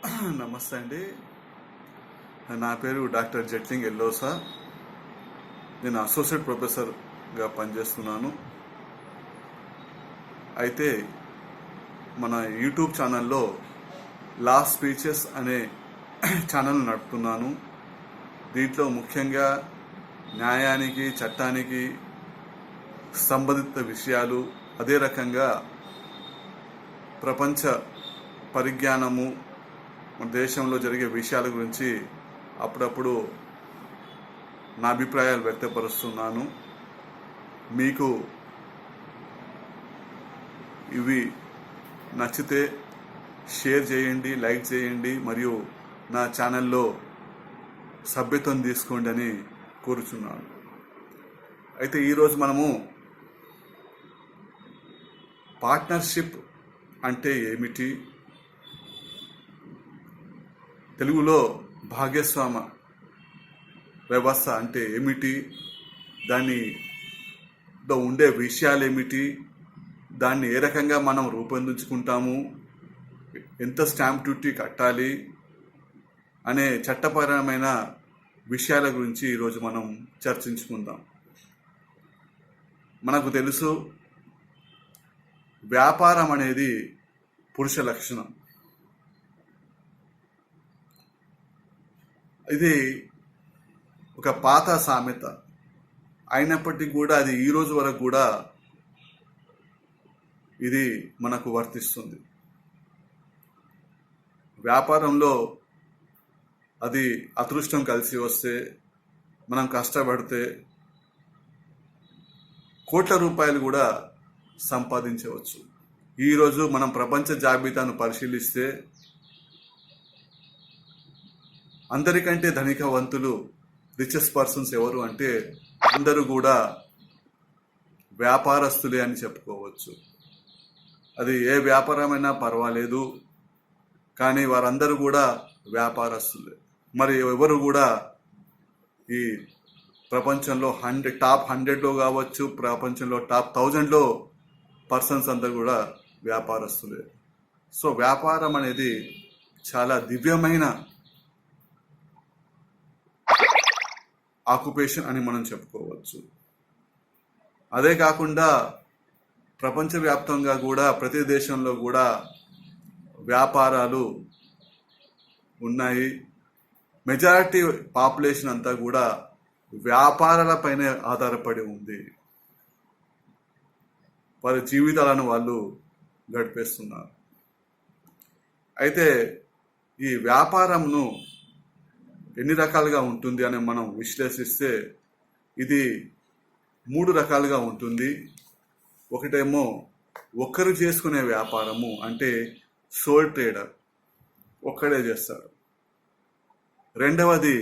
నమస్తే అండి. నా పేరు డాక్టర్ జట్లింగ్ ఎల్లోసా. నేను అసోసియేట్ ప్రొఫెసర్గా పనిచేస్తున్నాను. అయితే మన యూట్యూబ్ ఛానల్లో లా స్పీచెస్ అనే ఛానల్ నడుపుతున్నాను. దీంట్లో ముఖ్యంగా న్యాయానికి, చట్టానికి సంబంధిత విషయాలు, అదే రకంగా ప్రపంచ పరిజ్ఞానము, మన దేశంలో జరిగే విషయాల గురించి అప్పుడప్పుడు నా అభిప్రాయాలు వ్యక్తపరుస్తున్నాను. మీకు ఇవి నచ్చితే షేర్ చేయండి, లైక్ చేయండి, మరియు నా ఛానల్లో సభ్యత్వం తీసుకోండి అని కోరుచున్నాను. అయితే ఈరోజు మనము పార్ట్నర్షిప్ అంటే ఏమిటి, తెలుగులో భాగస్వామ వ్యవస్థ అంటే ఏమిటి, దానిలో ఉండే విషయాలు ఏమిటి, దాన్ని ఏ రకంగా మనం రూపొందించుకుంటాము, ఎంత స్టాంప్ డ్యూటీ కట్టాలి అనే చట్టపరమైన విషయాల గురించి ఈరోజు మనం చర్చించుకుందాం. మనకు తెలుసు, వ్యాపారం అనేది పురుష లక్షణం. ఇది ఒక పాత సామెత అయినప్పటికీ కూడా అది ఈ రోజు వరకు కూడా ఇది మనకు వర్తిస్తుంది. వ్యాపారంలో అది అదృష్టం కలిసి వస్తే, మనం కష్టపడితే కోట్ల రూపాయలు కూడా సంపాదించవచ్చు. ఈరోజు మనం ప్రపంచ జాబితాను పరిశీలిస్తే అందరికంటే ధనికవంతులు, రిచెస్ట్ పర్సన్స్ ఎవరు అంటే అందరూ కూడా వ్యాపారస్తులే అని చెప్పుకోవచ్చు. అది ఏ వ్యాపారమైనా పర్వాలేదు, కానీ వారందరూ కూడా వ్యాపారస్తులే. మరి ఎవరు కూడా ఈ ప్రపంచంలో టాప్ 100లో కావచ్చు, ప్రపంచంలో టాప్ 1000లో పర్సన్స్ అందరూ కూడా వ్యాపారస్తులే. సో వ్యాపారం అనేది చాలా దివ్యమైన ఆక్యుపేషన్ అని మనం చెప్పుకోవచ్చు. అదే కాకుండా ప్రపంచవ్యాప్తంగా కూడా ప్రతి దేశంలో కూడా వ్యాపారాలు ఉన్నాయి. మెజారిటీ పాపులేషన్ అంతా కూడా వ్యాపారాలపైనే ఆధారపడి ఉంది. వారి జీవితాలను వాళ్ళు గడిపేస్తున్నారు. అయితే ఈ వ్యాపారంను ఎన్ని రకాలుగా ఉంటుంది అని మనం విశ్లేషిస్తే ఇది 3 రకాలుగా ఉంటుంది. ఒకటేమో ఒక్కరు చేసుకునే వ్యాపారము, అంటే సోల్ ట్రేడర్, ఒక్కడే చేస్తాడు. రెండవది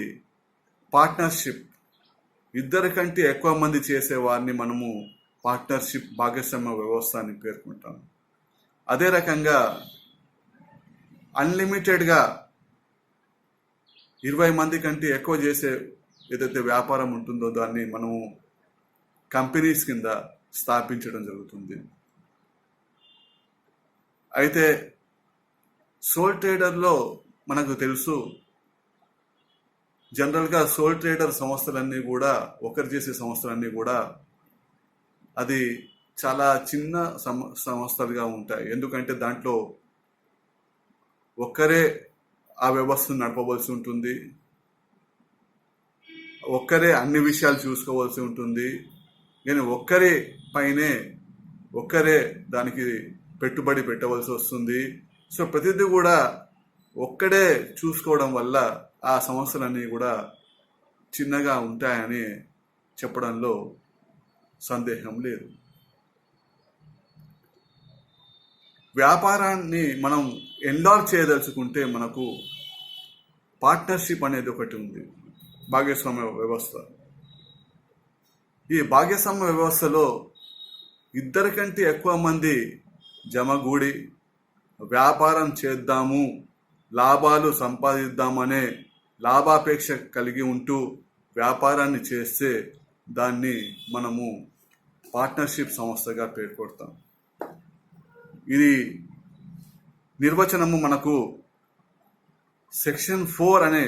పార్ట్నర్షిప్, ఇద్దరి కంటే ఎక్కువ మంది చేసేవారిని మనము పార్ట్నర్షిప్, భాగస్వామ్య వ్యవస్థ అని పేర్కొంటాం. అదే రకంగా అన్లిమిటెడ్గా 20 మంది కంటే ఎక్కువ చేసే ఏదైతే వ్యాపారం ఉంటుందో దాన్ని మనము కంపెనీస్ కింద స్థాపించడం జరుగుతుంది. అయితే సోల్ ట్రేడర్లో మనకు తెలుసు, జనరల్గా సోల్ ట్రేడర్ సంస్థలన్నీ కూడా, ఒకరు చేసే సంస్థలన్నీ కూడా అది చాలా చిన్న సంస్థలుగా ఉంటాయి. ఎందుకంటే దాంట్లో ఒక్కరే ఆ వ్యవస్థను నడపవలసి ఉంటుంది, ఒక్కరే అన్ని విషయాలు చూసుకోవాల్సి ఉంటుంది. నేను ఒక్కరే పైనే ఒక్కరే దానికి పెట్టుబడి పెట్టవలసి వస్తుంది. సో ప్రతిదీ కూడా ఒక్కడే చూసుకోవడం వల్ల ఆ సంస్థలన్నీ కూడా చిన్నగా ఉంటాయని చెప్పడంలో సందేహం లేదు. వ్యాపారాన్ని మనం ఎండార్స్ చేయదలుచుకుంటే మనకు పార్ట్నర్షిప్ అనేది ఒకటి ఉంది, భాగస్వామ్య వ్యవస్థ. ఈ భాగస్వామ్య వ్యవస్థలో ఇద్దరికంటే ఎక్కువ మంది జమగూడి వ్యాపారం చేద్దాము, లాభాలు సంపాదిద్దామనే లాభాపేక్ష కలిగి ఉంటూ వ్యాపారాన్ని చేస్తే దాన్ని మనము పార్ట్నర్షిప్ సంస్థగా పేర్కొడతాం. ఇది నిర్వచనము మనకు సెక్షన్ 4 అనే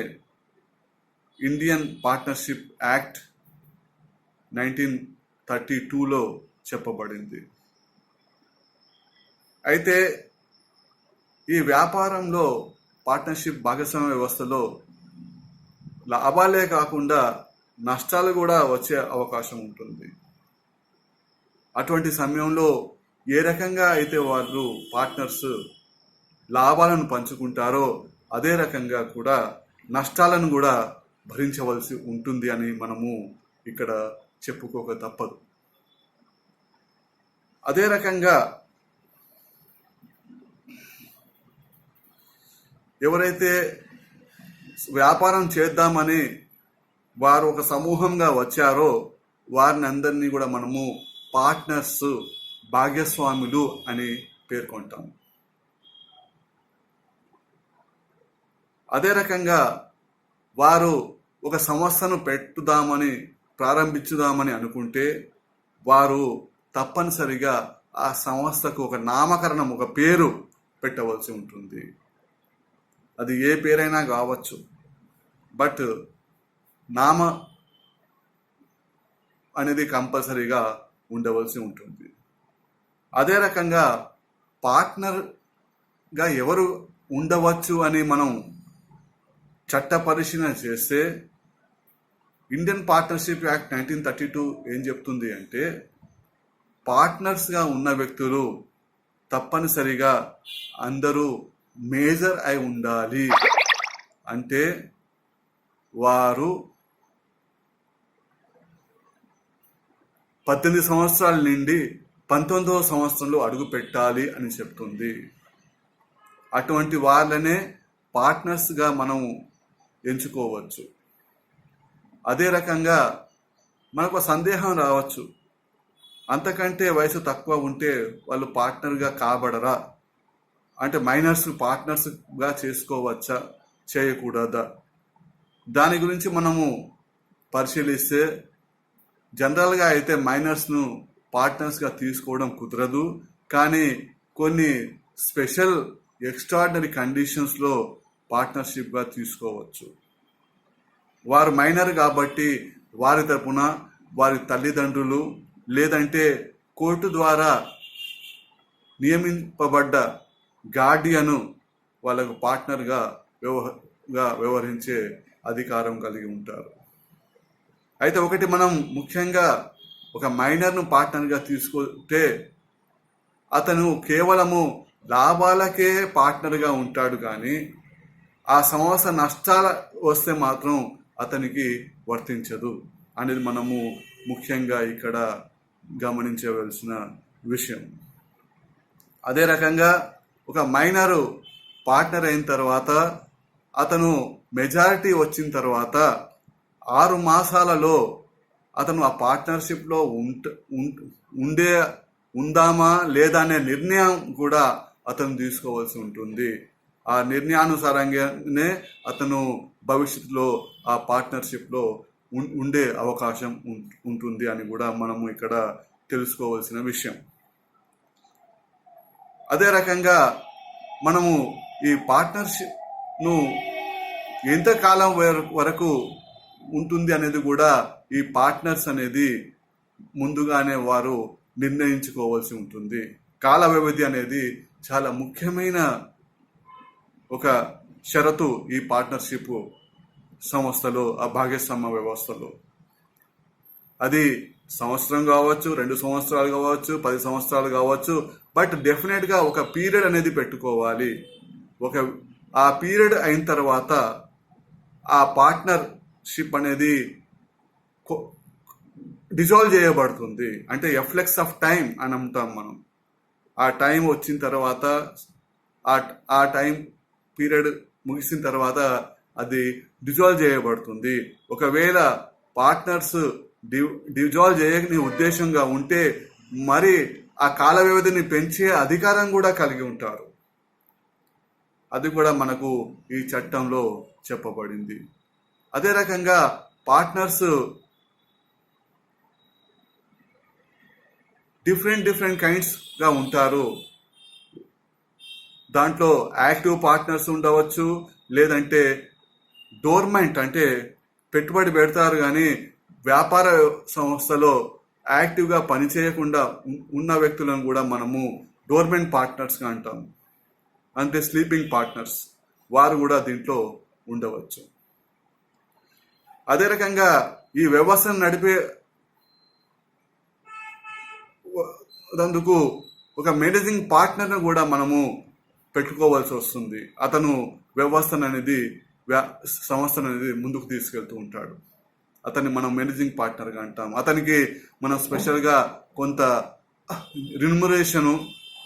ఇండియన్ పార్ట్నర్షిప్ యాక్ట్ 1932లో చెప్పబడింది. అయితే ఈ వ్యాపారంలో పార్ట్నర్షిప్ భాగస్వామ్య వ్యవస్థలో లాభాలే కాకుండా నష్టాలు కూడా వచ్చే అవకాశం ఉంటుంది. అటువంటి సమయంలో ఏ రకంగా అయితే వాళ్ళు పార్ట్నర్స్ లాభాలను పంచుకుంటారో అదే రకంగా కూడా నష్టాలను కూడా భరించవలసి ఉంటుంది అని మనము ఇక్కడ చెప్పుకోక తప్పదు. అదే రకంగా ఎవరైతే వ్యాపారం చేద్దామని వారు ఒక సమూహంగా వచ్చారో వారిని అందరినీ కూడా మనము పార్ట్నర్స్, భాగస్వాములు అని పేర్కొంటాం. అదే రకంగా వారు ఒక సంస్థను ప్రారంభించుదామని అనుకుంటే వారు తప్పనిసరిగా ఆ సంస్థకు ఒక నామకరణం, ఒక పేరు పెట్టవలసి ఉంటుంది. అది ఏ పేరైనా కావచ్చు, బట్ నామ అనేది కంపల్సరీగా ఉండవలసి ఉంటుంది. అదే రకంగా పార్ట్నర్గా ఎవరు ఉండవచ్చు అని మనం చట్ట పరిశీలన చేస్తే ఇండియన్ పార్ట్నర్షిప్ యాక్ట్ 1932 ఏం చెప్తుంది అంటే పార్ట్నర్స్గా ఉన్న వ్యక్తులు తప్పనిసరిగా అందరూ మేజర్ అయి ఉండాలి. అంటే వారు 18 సంవత్సరాల నుండి 19వ సంవత్సరంలో అడుగు పెట్టాలి అని చెప్తుంది. అటువంటి వాళ్ళనే పార్ట్నర్స్గా మనం ఎంచుకోవచ్చు. అదే రకంగా మనకు సందేహం రావచ్చు, అంతకంటే వయసు తక్కువ ఉంటే వాళ్ళు పార్ట్నర్గా కాబడరా, అంటే మైనర్స్ పార్ట్నర్స్గా చేసుకోవచ్చా, చేయకూడదా? దాని గురించి మనము పరిశీలిస్తే జనరల్గా అయితే మైనర్స్ను పార్ట్నర్స్గా తీసుకోవడం కుదరదు. కానీ కొన్ని స్పెషల్ ఎక్స్ట్రాడినరీ కండిషన్స్లో పార్ట్నర్షిప్గా తీసుకోవచ్చు. వారు మైనర్ కాబట్టి వారి తరపున వారి తల్లిదండ్రులు లేదంటే కోర్టు ద్వారా నియమింపబడ్డ గార్డియను వాళ్ళకు పార్ట్నర్గా వ్యవహరించే అధికారం కలిగి ఉంటారు. అయితే ఒకటి మనం ముఖ్యంగా ఒక మైనర్ను పార్ట్నర్గా తీసుకుంటే అతను కేవలము లాభాలకే పార్ట్నర్గా ఉంటాడు, కానీ ఆ సంస్థ నష్టాలు వస్తే మాత్రం అతనికి వర్తించదు అనేది మనము ముఖ్యంగా ఇక్కడ గమనించవలసిన విషయం. అదే రకంగా ఒక మైనరు పార్ట్నర్ అయిన తర్వాత అతను మెజారిటీ వచ్చిన తర్వాత 6 మాసాలలో అతను ఆ పార్ట్నర్షిప్లో ఉందామా లేదా అనే నిర్ణయం కూడా అతను తీసుకోవాల్సి ఉంటుంది. ఆ నిర్ణయానుసారంగానే అతను భవిష్యత్తులో ఆ పార్ట్నర్షిప్లో ఉండే అవకాశం ఉంటుంది అని కూడా మనము ఇక్కడ తెలుసుకోవాల్సిన విషయం. అదే రకంగా మనము ఈ పార్ట్నర్షిప్ను ఎంతకాలం వరకు ఉంటుంది అనేది కూడా ఈ పార్ట్నర్స్ అనేది ముందుగానే వారు నిర్ణయించుకోవాల్సి ఉంటుంది. కాల వ్యవధి అనేది చాలా ముఖ్యమైన ఒక షరతు ఈ పార్ట్నర్షిప్ సంస్థలో, ఆ భాగస్వామ్య వ్యవస్థలో. అది సంవత్సరం కావచ్చు, 2 సంవత్సరాలు కావచ్చు, 10 సంవత్సరాలు కావచ్చు, బట్ డెఫినెట్గా ఒక పీరియడ్ అనేది పెట్టుకోవాలి. ఆ పీరియడ్ అయిన తర్వాత ఆ పార్ట్నర్షిప్ అనేది డిజాల్వ్ చేయబడుతుంది. అంటే ఎఫ్లెక్స్ ఆఫ్ టైం అని అంటాం మనం. ఆ టైం వచ్చిన తర్వాత ఆ టైం పీరియడ్ ముగిసిన తర్వాత అది డిజాల్వ్ చేయబడుతుంది. ఒకవేళ పార్ట్నర్స్ డిజాల్వ్ చేయని ఉద్దేశంగా ఉంటే మరి ఆ కాల వ్యవధిని పెంచే అధికారం కూడా కలిగి ఉంటారు. అది కూడా మనకు ఈ చట్టంలో చెప్పబడింది. అదే రకంగా పార్ట్నర్స్ డిఫరెంట్ కైండ్స్గా ఉంటారు. దాంట్లో యాక్టివ్ పార్ట్నర్స్ ఉండవచ్చు, లేదంటే డోర్మెంట్ అంటే పెట్టుబడి పెడతారు కానీ వ్యాపార సంస్థలో యాక్టివ్గా పనిచేయకుండా ఉన్న వ్యక్తులను కూడా మనము డోర్మెంట్ పార్ట్నర్స్గా అంటాం. అంటే స్లీపింగ్ పార్ట్నర్స్, వారు కూడా దీంట్లో ఉండవచ్చు. అదే రకంగా ఈ వ్యవస్థను నడిపే దందుకు ఒక మేనేజింగ్ పార్ట్నర్ను కూడా మనము పెట్టుకోవాల్సి వస్తుంది. అతను వ్యవస్థను అనేది సంస్థను అనేది ముందుకు తీసుకెళ్తూ ఉంటాడు. అతన్ని మనం మేనేజింగ్ పార్ట్నర్గా అంటాం. అతనికి మనం స్పెషల్గా కొంత రిమ్యునరేషను,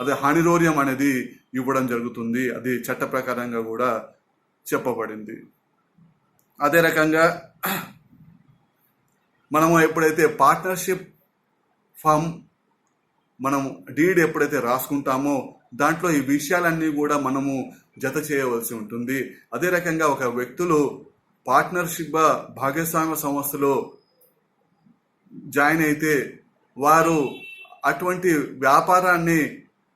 అదే హానిరోరియం అనేది ఇవ్వడం జరుగుతుంది. అది చట్ట ప్రకారంగా కూడా చెప్పబడింది. అదే రకంగా మనము ఎప్పుడైతే పార్ట్నర్షిప్ ఫామ్ మనం డీడ్ ఎప్పుడైతే రాసుకుంటామో దాంట్లో ఈ విషయాలన్నీ కూడా మనము జత చేయవలసి ఉంటుంది. అదే రకంగా ఒక వ్యక్తులు పార్ట్నర్షిప్ భాగస్వామ్య సంస్థలో జాయిన్ అయితే వారు అటువంటి వ్యాపారాన్ని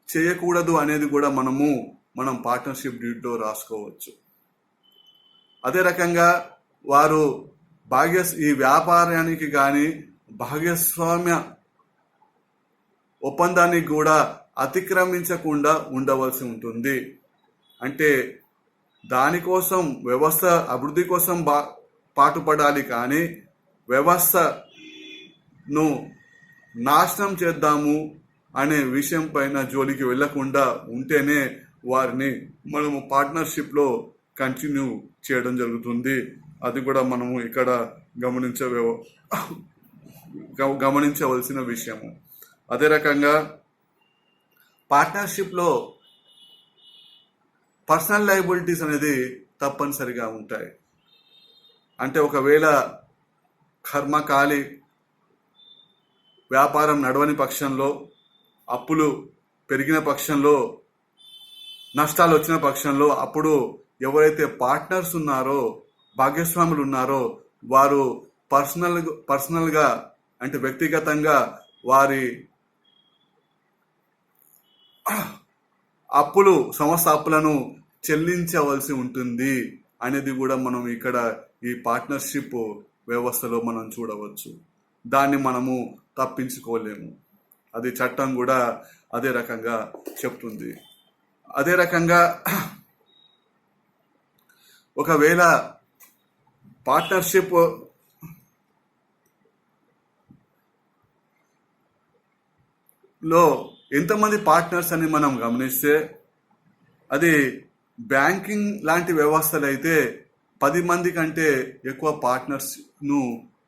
చేయకూడదు అనేది కూడా మనం పార్ట్నర్షిప్ డీడ్లో రాసుకోవచ్చు. అదే రకంగా వారు ఈ వ్యాపారానికి కానీ భాగస్వామ్య ఒప్పందానికి కూడా అతిక్రమించకుండా ఉండవలసి ఉంటుంది. అంటే దానికోసం వ్యవస్థ అభివృద్ధి కోసం పాటుపడాలి, కానీ వ్యవస్థను నాశనం చేద్దాము అనే విషయం పైన జోలికి వెళ్లకుండా ఉంటేనే వారిని మనము పార్ట్నర్షిప్లో కంటిన్యూ చేయడం జరుగుతుంది. అది కూడా మనము ఇక్కడ గమనించవలసిన విషయము. అదే రకంగా పార్ట్నర్షిప్లో పర్సనల్ లయబిలిటీస్ అనేది తప్పనిసరిగా ఉంటాయి. అంటే ఒకవేళ కర్మకాలి వ్యాపారం నడవని పక్షంలో, అప్పులు పెరిగిన పక్షంలో, నష్టాలు వచ్చిన పక్షంలో అప్పుడు ఎవరైతే పార్ట్నర్స్ ఉన్నారో, భాగస్వాములు ఉన్నారో వారు పర్సనల్గా అంటే వ్యక్తిగతంగా వారి సంస్థ అప్పులను చెల్లించవలసి ఉంటుంది అనేది కూడా మనం ఇక్కడ ఈ పార్ట్నర్షిప్ వ్యవస్థలో మనం చూడవచ్చు. దాన్ని మనము తప్పించుకోలేము. అది చట్టం కూడా అదే రకంగా చెప్తుంది. అదే రకంగా ఒకవేళ పార్ట్నర్షిప్ లో ఎంతమంది పార్ట్నర్స్ అని మనం గమనిస్తే, అది బ్యాంకింగ్ లాంటి వ్యవస్థలు అయితే 10 మంది కంటే ఎక్కువ పార్ట్నర్స్ను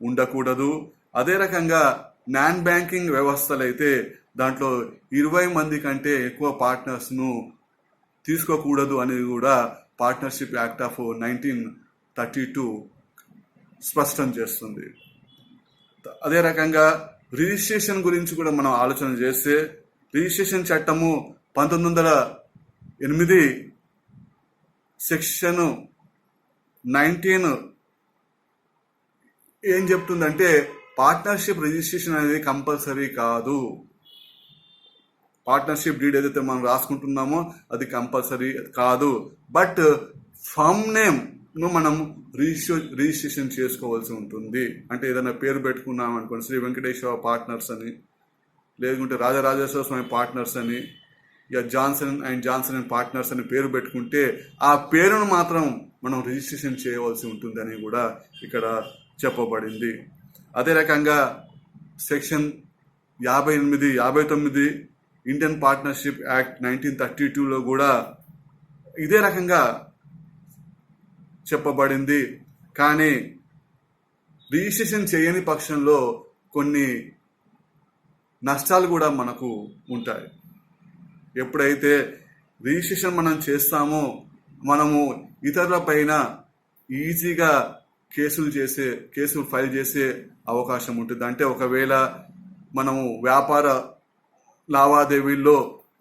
ఉండకూడదు. అదే రకంగా నాన్ బ్యాంకింగ్ వ్యవస్థలు అయితే దాంట్లో 20 మంది కంటే ఎక్కువ పార్ట్నర్స్ను తీసుకోకూడదు అనేది కూడా పార్ట్నర్షిప్ యాక్ట్ ఆఫ్ 1932 స్పష్టం చేస్తుంది. అదే రకంగా రిజిస్ట్రేషన్ గురించి కూడా మనం ఆలోచన చేస్తే, రిజిస్ట్రేషన్ చట్టము 1908 సెక్షన్ 19 ఏం చెప్తుందంటే పార్ట్నర్షిప్ రిజిస్ట్రేషన్ అనేది కంపల్సరీ కాదు. పార్ట్నర్షిప్ డీడ్ ఏదైతే మనం రాసుకుంటున్నామో అది కంపల్సరీ కాదు. బట్ ఫర్మ్ నేమ్ను మనం రిజిస్ట్రేషన్ చేసుకోవాల్సి ఉంటుంది. అంటే ఏదైనా పేరు పెట్టుకున్నాం అనుకోండి, శ్రీ వెంకటేశ్వర పార్ట్నర్స్ అని, లేకుంటే రాజరాజేశ్వర స్వామి పార్ట్నర్స్ అని, ఇక జాన్సన్ అండ్ జాన్సన్ పార్ట్నర్స్ అని పేరు పెట్టుకుంటే ఆ పేరును మాత్రం మనం రిజిస్ట్రేషన్ చేయవలసి ఉంటుంది అని కూడా ఇక్కడ చెప్పబడింది. అదే రకంగా సెక్షన్ 58, 59 ఇండియన్ పార్ట్నర్షిప్ యాక్ట్ 1932లో కూడా ఇదే రకంగా చెప్పబడింది. కానీ రిజిస్ట్రేషన్ చేయని పక్షంలో కొన్ని నష్టాలు కూడా మనకు ఉంటాయి. ఎప్పుడైతే రిజిస్ట్రేషన్ మనం చేస్తామో మనము ఇతరుల పైన ఈజీగా కేసులు ఫైల్ చేసే అవకాశం ఉంటుంది. అంటే ఒకవేళ మనము వ్యాపార లావాదేవీల్లో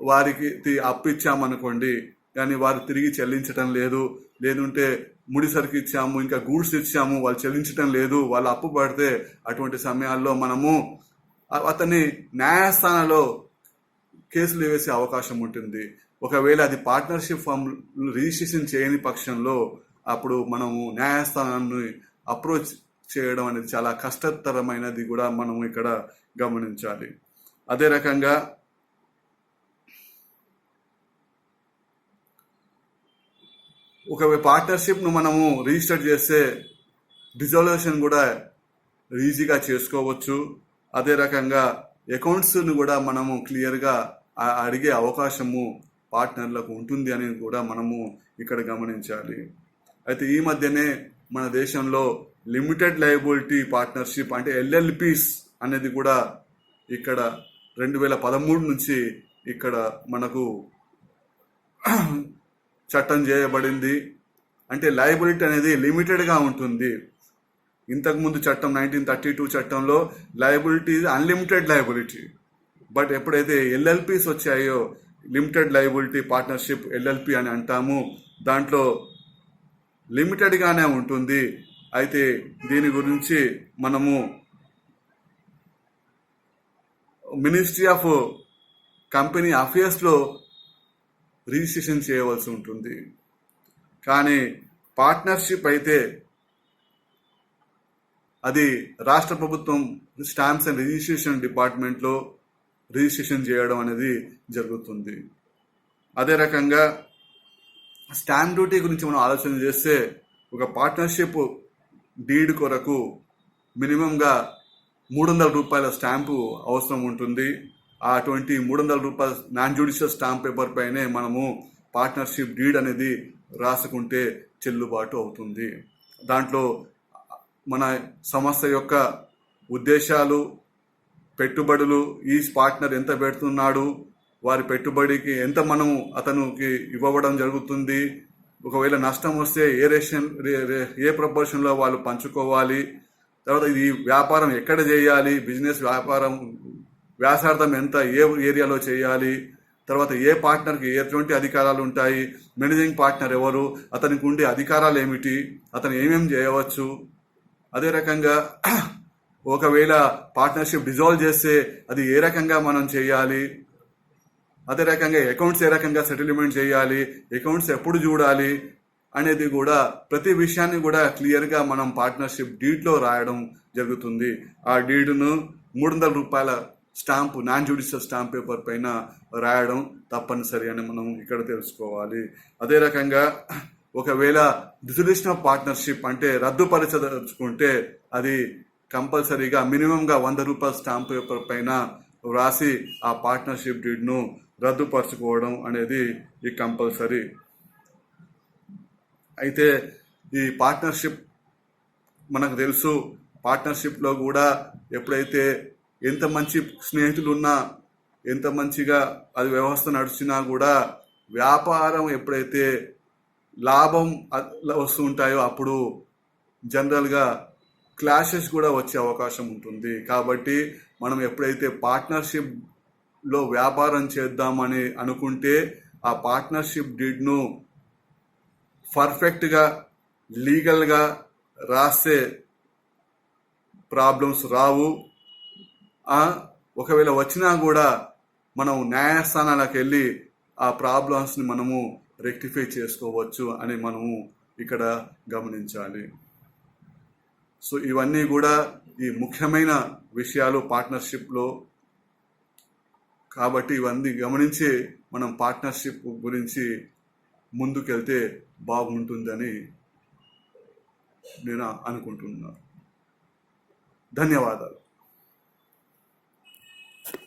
వారికి అప్పు ఇచ్చామనుకోండి, కానీ వారు తిరిగి చెల్లించటం లేదు, లేదంటే ముడి సరుకు ఇచ్చాము, ఇంకా గూడ్స్ ఇచ్చాము, వాళ్ళు చెల్లించటం లేదు, వాళ్ళు అప్పు పడితే అటువంటి సమయాల్లో మనము అతన్ని న్యాయస్థానంలో కేసులు వేసే అవకాశం ఉంటుంది. ఒకవేళ అది పార్ట్నర్షిప్ ఫామ్ రిజిస్ట్రేషన్ చేయని పక్షంలో అప్పుడు మనము న్యాయస్థానాన్ని అప్రోచ్ చేయడం అనేది చాలా కష్టతరమైనది కూడా మనము ఇక్కడ గమనించాలి. అదే రకంగా ఒక పార్ట్నర్షిప్ను మనము రిజిస్టర్ చేస్తే డిజాల్యూషన్ కూడా ఈజీగా చేసుకోవచ్చు. అదే రకంగా అకౌంట్స్ను కూడా మనము క్లియర్గా అడిగే అవకాశము పార్ట్నర్లకు ఉంటుంది అని కూడా మనము ఇక్కడ గమనించాలి. అయితే ఈ మధ్యనే మన దేశంలో లిమిటెడ్ లయబిలిటీ పార్ట్నర్షిప్ అంటే ఎల్ఎల్పిస్ అనేది కూడా ఇక్కడ 2013 నుంచి ఇక్కడ మనకు చట్టం చేయబడింది. అంటే లయబిలిటీ అనేది లిమిటెడ్గా ఉంటుంది. ఇంతకుముందు చట్టం 1932 చట్టంలో లయబిలిటీ అన్లిమిటెడ్ లయబిలిటీ. బట్ ఎప్పుడైతే ఎల్ఎల్పిస్ వచ్చాయో లిమిటెడ్ లయబిలిటీ పార్ట్నర్షిప్ ఎల్ఎల్పి అని అంటాము, దాంట్లో లిమిటెడ్గానే ఉంటుంది. అయితే దీని గురించి మనము మినిస్ట్రీ ఆఫ్ కంపెనీ అఫేర్స్లో రిజిస్ట్రేషన్ చేయవలసి ఉంటుంది. కానీ పార్ట్నర్షిప్ అయితే అది రాష్ట్ర ప్రభుత్వం స్టాంప్స్ అండ్ రిజిస్ట్రేషన్ డిపార్ట్మెంట్లో రిజిస్ట్రేషన్ చేయడం అనేది జరుగుతుంది. అదే రకంగా స్టాంప్ డ్యూటీ గురించి మనం ఆలోచన చేస్తే ఒక పార్ట్నర్షిప్ డీడ్ కొరకు మినిమంగా ₹300 స్టాంపు అవసరం ఉంటుంది. అటువంటి ₹300 నాన్ జ్యుడిషియల్ స్టాంప్ పేపర్ పైనే మనము పార్ట్నర్షిప్ డీడ్ అనేది రాసుకుంటే చెల్లుబాటు అవుతుంది. దాంట్లో మన సంస్థ యొక్క ఉద్దేశాలు, పెట్టుబడులు, ఈ పార్ట్నర్ ఎంత పెడుతున్నాడు, వారి పెట్టుబడికి ఎంత మనము అతనికి ఇవ్వడం జరుగుతుంది, ఒకవేళ నష్టం వస్తే ఏ ప్రపోర్షన్లో వాళ్ళు పంచుకోవాలి, తర్వాత ఇది వ్యాపారం ఎక్కడ చేయాలి, బిజినెస్ వ్యాపారం వ్యాసార్థం ఎంత, ఏ ఏరియాలో చేయాలి, తర్వాత ఏ పార్ట్నర్కి ఎటువంటి అధికారాలు ఉంటాయి, మేనేజింగ్ పార్ట్నర్ ఎవరు, అతనికి ఉండే అధికారాలు ఏమిటి, అతను ఏమేమి చేయవచ్చు. అదే రకంగా ఒకవేళ పార్ట్నర్షిప్ డిజాల్వ్ చేస్తే అది ఏ రకంగా మనం చేయాలి, అదే రకంగా అకౌంట్స్ ఏ రకంగా సెటిల్మెంట్ చేయాలి, అకౌంట్స్ ఎప్పుడు చూడాలి అనేది కూడా ప్రతి విషయాన్ని కూడా క్లియర్గా మనం పార్ట్నర్షిప్ డీడ్లో రాయడం జరుగుతుంది. ఆ డీడ్ను ₹300 stamp non judicial stamp paper పైన రాయడం తప్పనిసరి అని మనం ఇక్కడ తెలుసుకోవాలి. అదే రకంగా ఒకవేళ డిసొల్యూషన్ ఆఫ్ పార్ట్నర్షిప్ అంటే రద్దుపరచదలుచుకుంటే అది కంపల్సరీగా మినిమంగా ₹100 స్టాంప్ పేపర్ పైన వ్రాసి ఆ పార్ట్నర్షిప్ డీడ్ను రద్దుపరచుకోవడం అనేది ఈ కంపల్సరీ. అయితే ఈ పార్ట్నర్షిప్ మనకు తెలుసు, పార్ట్నర్షిప్లో కూడా ఎప్పుడైతే ఎంత మంచి స్నేహితులు ఉన్నా, ఎంత మంచిగా అది వ్యవస్థ నడిచినా కూడా వ్యాపారం ఎప్పుడైతే లాభం వస్తుంటాయో అప్పుడు జనరల్గా క్లాషెస్ కూడా వచ్చే అవకాశం ఉంటుంది. కాబట్టి మనం ఎప్పుడైతే పార్ట్నర్షిప్లో వ్యాపారం చేద్దామని అనుకుంటే ఆ పార్ట్నర్షిప్ డీడ్ను పర్ఫెక్ట్గా లీగల్గా రాస్తే ప్రాబ్లమ్స్ రావు. ఒకవేళ వచ్చినా కూడా మనం న్యాయస్థానాలకు వెళ్ళి ఆ ప్రాబ్లమ్స్ని మనము రెక్టిఫై చేసుకోవచ్చు అని మనము ఇక్కడ గమనించాలి. సో ఇవన్నీ కూడా ఈ ముఖ్యమైన విషయాలు పార్ట్నర్షిప్లో. కాబట్టి ఇవన్నీ గమనించి మనం పార్ట్నర్షిప్ గురించి ముందుకెళ్తే బాగుంటుందని నేను అనుకుంటున్నాను. ధన్యవాదాలు.